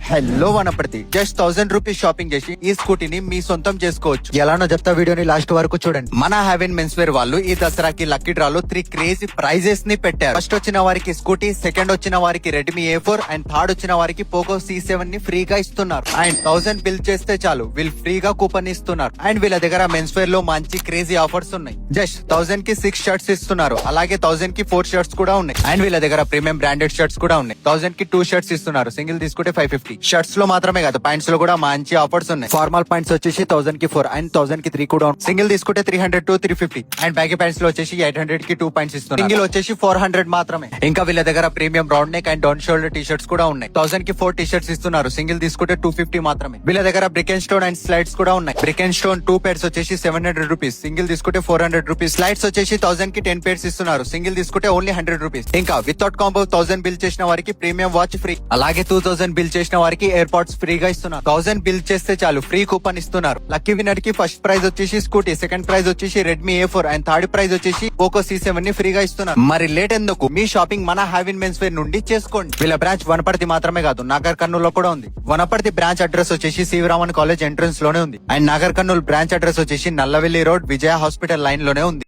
Hello Wanaparthy just 1000 rupees shopping చేసి ఈ స్కూటీని మీ సొంతం చేసుకోవచ్చు. ఎలానో చెప్తా, వీడియోని లాస్ట్ వరకు చూడండి. మన హెవెన్ మెన్స్ వేర్ వాళ్ళు ఈ దసరాకి లక్కీ డ్రాలో 3 క్రేజీ ప్రైజెస్ ని పెట్టారు. ఫస్ట్ వచ్చిన వారికి స్కూటీ, సెకండ్ వచ్చిన వారికి రెడ్మీ A4 అండ్ థర్డ్ వచ్చిన వారికి పోకో C7 ని ఫ్రీగా ఇస్తున్నారు. అండ్ 1000 బిల్ చేస్తే చాలు వీళ్ళు ఫ్రీగా కూపన్ ఇస్తున్నారు. అండ్ వీళ్ళ దగ్గర మెన్స్ వేర్ లో మంచి క్రేజీ ఆఫర్స్ ఉన్నాయి. జస్ట్ 1000 కి 6 షర్ట్స్ ఇస్తున్నారు. అలాగే 1000 కి 4 షర్ట్స్ కూడా ఉన్నాయి. అండ్ వీళ్ళ దగ్గర ప్రీమియం బ్రాండెడ్ షర్ట్స్ కూడా ఉన్నాయి. 1000 కి 2 షర్ట్స్ ఇస్తున్నారు. సింగిల్ తీసుకుంటే 550. షర్ట్స్ లో మాత్రమే కాదు, ప్యాంట్స్ లో కూడా మంచి ఆఫర్స్ ఉన్నాయి. ఫార్మల్ ప్యాంట్స్ వచ్చేసి 1000 కి 4 అండ్ 1000 కి 3 కూడా ఉన్నాయి. సింగిల్ తీసుకుంటే 300 to 350. అండ్ బ్యాగీ ప్యాంట్స్ లో వచ్చేసి 800 కి 2 ప్యాంట్స్ ఇస్తున్నారు. సింగిల్ వచ్చేసి 400 మాత్రమే. ఇంకా వీళ్ళ దగ్గర premium round neck and down shoulder T shirts కూడా ఉన్నాయి. 1000 కి 4 టీ షర్ట్స్ ఇస్తున్నారు. సింగిల్ తీసుకుంటే 250 మాత్రమే. వీళ్ళ దగ్గర brick and stone and slides కూడా ఉన్నాయి. బ్రిక్ అండ్ స్టోన్ 2 పేర్స్ వచ్చేసి 700 రూపీస్. సింగిల్ తీసుకుంటే 400 రూపీస్. స్లైడ్స్ వచ్చేసి 1000 కి 10 పేర్స్ ఇస్తున్నారు. సింగిల్ తీసుకుంటే ఓన్లీ 100 రూపీస్. ఇంకా వితౌట్ కాంబో 1000 బిల్ చేసిన వారికి ప్రీమియం వాచ్ ఫ్రీ. అలాగే 2000 బిల్ చేసిన వారికి ఎయిర్ పాడ్స్ ఫ్రీగా ఇస్తున్నారు. 1000 బిల్ చేస్తే చాలు ఫ్రీ కూపన్ ఇస్తున్నారు. లక్కీ విన్నర్ కి ఫస్ట్ ప్రైజ్ వచ్చేసి స్కూటీ, సెకండ్ ప్రైజ్ వచ్చేసి Redmi A4 and third prize వచ్చేసి పోకో C7 ని ఫ్రీగా ఇస్తున్నారు. మరి లేట్ ఎందుకు, మీ షాపింగ్ మన హ్యావిన్ మెన్స్ వేర్ నుండి చేసుకోండి. వీళ్ళ బ్రాంచ్ వనపర్తి మాత్రమే కాదు, నాగర్ కర్నూలు లో కూడా ఉంది. వనపర్తి బ్రాంచ్ అడ్రస్ వచ్చేసి శివరామన్ కాలేజ్ ఎంట్రన్స్ లోనే ఉంది. And Nagar Kurnool branch address వచ్చేసి నల్లవెల్లి రోడ్ విజయ హాస్పిటల్ లైన్ లోనే ఉంది.